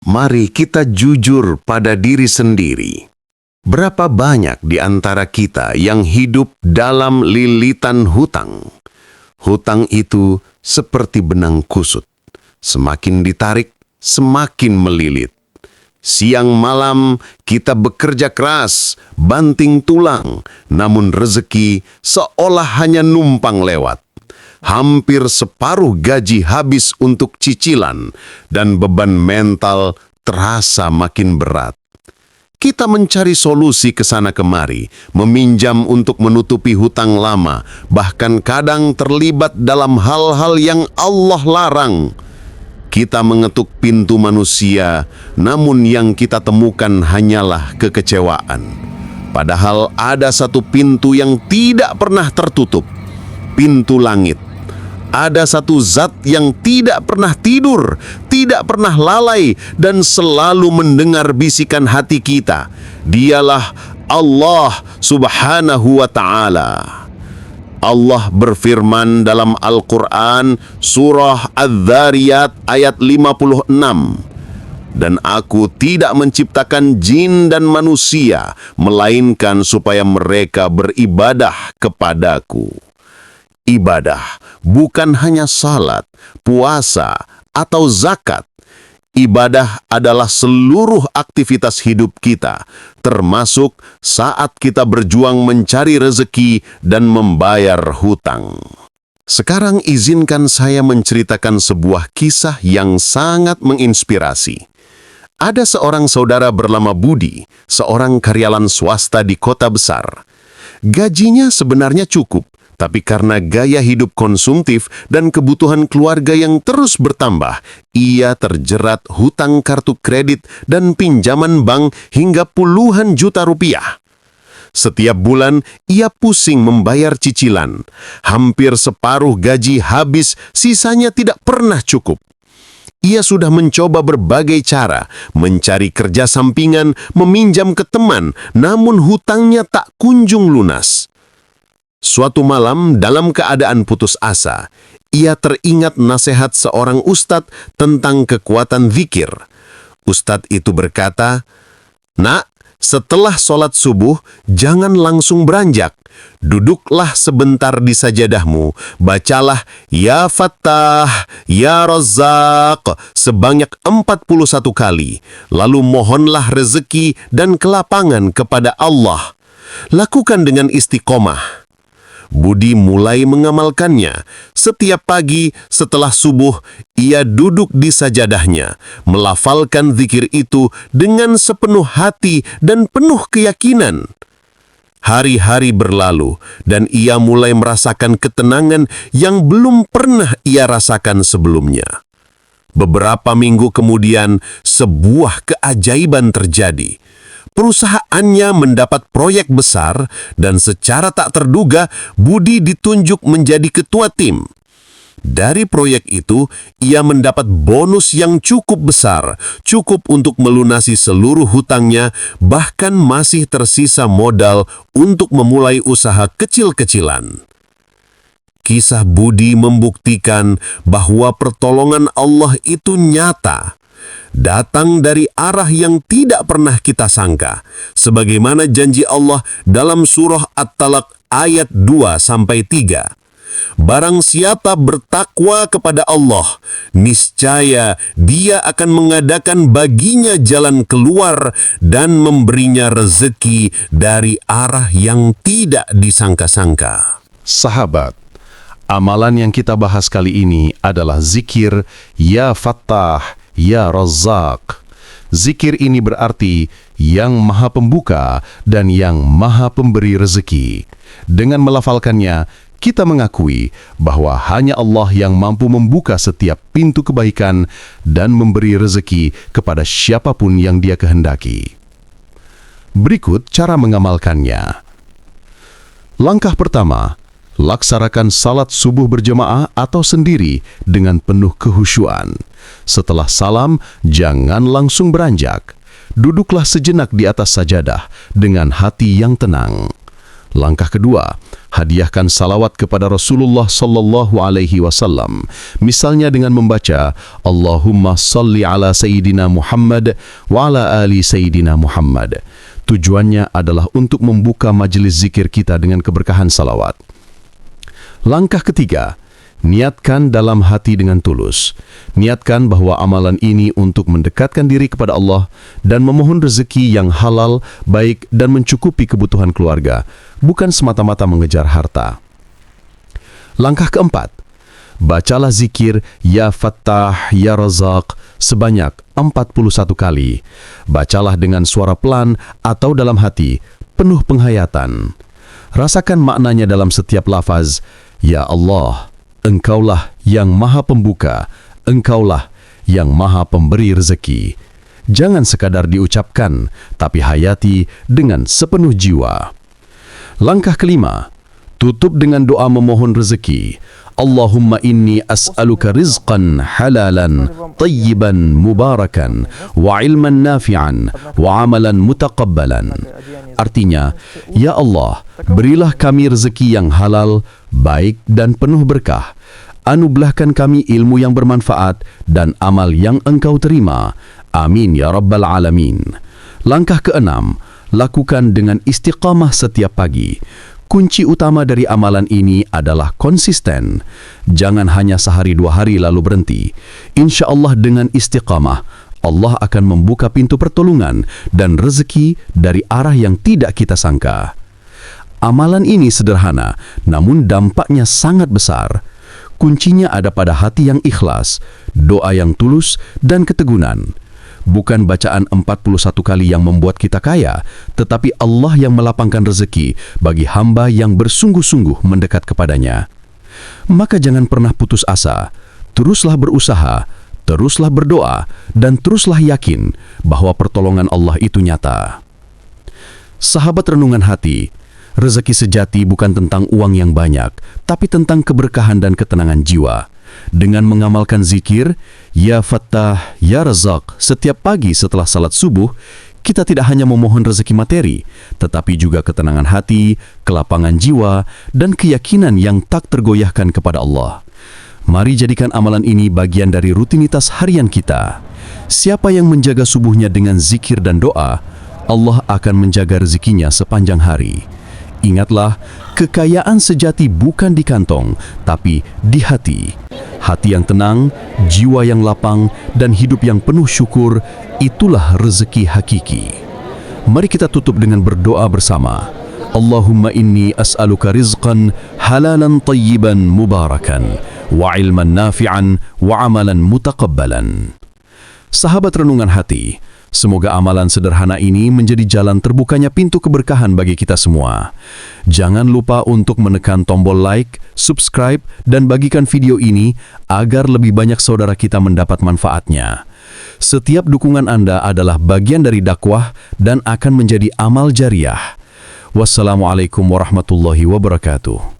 Mari kita jujur pada diri sendiri. Berapa banyak di antara kita yang hidup dalam lilitan hutang? Hutang itu seperti benang kusut. Semakin ditarik, semakin melilit. Siang malam kita bekerja keras, banting tulang, namun rezeki seolah hanya numpang lewat. Hampir separuh gaji habis untuk cicilan dan beban mental terasa makin berat. Kita mencari solusi ke sana kemari, meminjam untuk menutupi hutang lama, bahkan kadang terlibat dalam hal-hal yang Allah larang. Kita mengetuk pintu manusia, namun yang kita temukan hanyalah kekecewaan. Padahal ada satu pintu yang tidak pernah tertutup, pintu langit. Ada satu zat yang tidak pernah tidur, tidak pernah lalai, dan selalu mendengar bisikan hati kita. Dialah Allah Subhanahu wa Ta'ala. Allah berfirman dalam Al-Quran, Surah Adz-Dzariyat ayat 56. Dan aku tidak menciptakan jin dan manusia, melainkan supaya mereka beribadah kepadaku. Ibadah bukan hanya salat, puasa, atau zakat. Ibadah adalah seluruh aktivitas hidup kita, termasuk saat kita berjuang mencari rezeki dan membayar hutang. Sekarang izinkan saya menceritakan sebuah kisah yang sangat menginspirasi. Ada seorang saudara bernama Budi, seorang karyawan swasta di kota besar. Gajinya sebenarnya cukup, tapi karena gaya hidup konsumtif dan kebutuhan keluarga yang terus bertambah, ia terjerat hutang kartu kredit dan pinjaman bank hingga puluhan juta rupiah. Setiap bulan, ia pusing membayar cicilan. Hampir separuh gaji habis, sisanya tidak pernah cukup. Ia sudah mencoba berbagai cara, mencari kerja sampingan, meminjam ke teman, namun hutangnya tak kunjung lunas. Suatu malam, dalam keadaan putus asa, ia teringat nasihat seorang ustadz tentang kekuatan zikir. Ustadz itu berkata, "Nak, setelah sholat subuh, jangan langsung beranjak. Duduklah sebentar di sajadahmu, bacalah Ya Fattah, Ya Razzaq sebanyak 41 kali, lalu mohonlah rezeki dan kelapangan kepada Allah. Lakukan dengan istiqomah." Budi mulai mengamalkannya. Setiap pagi setelah subuh, ia duduk di sajadahnya, melafalkan zikir itu dengan sepenuh hati dan penuh keyakinan. Hari-hari berlalu, dan ia mulai merasakan ketenangan yang belum pernah ia rasakan sebelumnya. Beberapa minggu kemudian, sebuah keajaiban terjadi. Perusahaannya mendapat proyek besar dan secara tak terduga Budi ditunjuk menjadi ketua tim. Dari proyek itu, ia mendapat bonus yang cukup besar, cukup untuk melunasi seluruh hutangnya, bahkan masih tersisa modal untuk memulai usaha kecil-kecilan. Kisah Budi membuktikan bahwa pertolongan Allah itu nyata, datang dari arah yang tidak pernah kita sangka, sebagaimana janji Allah dalam surah At-Talaq ayat 2-3. Barang siapa bertakwa kepada Allah, niscaya Dia akan mengadakan baginya jalan keluar dan memberinya rezeki dari arah yang tidak disangka-sangka. Sahabat, amalan yang kita bahas kali ini adalah zikir Ya Fattah, Ya Razzaq. Zikir ini berarti yang maha pembuka dan yang maha pemberi rezeki. Dengan melafalkannya, kita mengakui bahwa hanya Allah yang mampu membuka setiap pintu kebaikan dan memberi rezeki kepada siapapun yang Dia kehendaki. Berikut cara mengamalkannya. Langkah pertama, laksanakan salat subuh berjamaah atau sendiri dengan penuh kehusyuan. Setelah salam, jangan langsung beranjak. Duduklah sejenak di atas sajadah dengan hati yang tenang. Langkah kedua, hadiahkan salawat kepada Rasulullah sallallahu alaihi wasallam. Misalnya dengan membaca Allahumma salli ala Sayyidina Muhammad wa ala ali Sayyidina Muhammad. Tujuannya adalah untuk membuka majelis zikir kita dengan keberkahan salawat. Langkah ketiga, niatkan dalam hati dengan tulus. Niatkan bahwa amalan ini untuk mendekatkan diri kepada Allah dan memohon rezeki yang halal, baik dan mencukupi kebutuhan keluarga, bukan semata-mata mengejar harta. Langkah keempat, bacalah zikir Ya Fattah, Ya Razak sebanyak 41 kali. Bacalah dengan suara pelan atau dalam hati, penuh penghayatan. Rasakan maknanya dalam setiap lafaz. Ya Allah, Engkaulah yang maha pembuka, Engkaulah yang maha pemberi rezeki. Jangan sekadar diucapkan, tapi hayati dengan sepenuh jiwa. Langkah kelima, tutup dengan doa memohon rezeki. Allahumma inni as'aluka rizqan halalan, tayyiban mubarakan, wa ilman nafi'an, wa amalan mutaqabbalan. Artinya, Ya Allah, berilah kami rezeki yang halal, baik dan penuh berkah. Anugerahkan kami ilmu yang bermanfaat dan amal yang Engkau terima. Amin ya Rabbal Alamin. Langkah keenam, lakukan dengan istiqamah setiap pagi. Kunci utama dari amalan ini adalah konsisten. Jangan hanya sehari dua hari lalu berhenti. Insya Allah dengan istiqamah, Allah akan membuka pintu pertolongan dan rezeki dari arah yang tidak kita sangka. Amalan ini sederhana, namun dampaknya sangat besar. Kuncinya ada pada hati yang ikhlas, doa yang tulus, dan keteguhan. Bukan bacaan 41 kali yang membuat kita kaya, tetapi Allah yang melapangkan rezeki bagi hamba yang bersungguh-sungguh mendekat kepadanya. Maka jangan pernah putus asa, teruslah berusaha, teruslah berdoa, dan teruslah yakin bahwa pertolongan Allah itu nyata. Sahabat renungan hati, rezeki sejati bukan tentang uang yang banyak, tapi tentang keberkahan dan ketenangan jiwa. Dengan mengamalkan zikir, Ya Fattah, Ya Razak, setiap pagi setelah salat subuh, kita tidak hanya memohon rezeki materi, tetapi juga ketenangan hati, kelapangan jiwa, dan keyakinan yang tak tergoyahkan kepada Allah. Mari jadikan amalan ini bagian dari rutinitas harian kita. Siapa yang menjaga subuhnya dengan zikir dan doa, Allah akan menjaga rezekinya sepanjang hari. Ingatlah, kekayaan sejati bukan di kantong, tapi di hati. Hati yang tenang, jiwa yang lapang, dan hidup yang penuh syukur, itulah rezeki hakiki. Mari kita tutup dengan berdoa bersama. Allahumma inni as'aluka rizqan halalan tayyiban mubarakan, wa ilman nafi'an, wa amalan mutaqabbalan. Sahabat renungan hati, semoga amalan sederhana ini menjadi jalan terbukanya pintu keberkahan bagi kita semua. Jangan lupa untuk menekan tombol like, subscribe, dan bagikan video ini agar lebih banyak saudara kita mendapat manfaatnya. Setiap dukungan Anda adalah bagian dari dakwah dan akan menjadi amal jariah. Wassalamualaikum warahmatullahi wabarakatuh.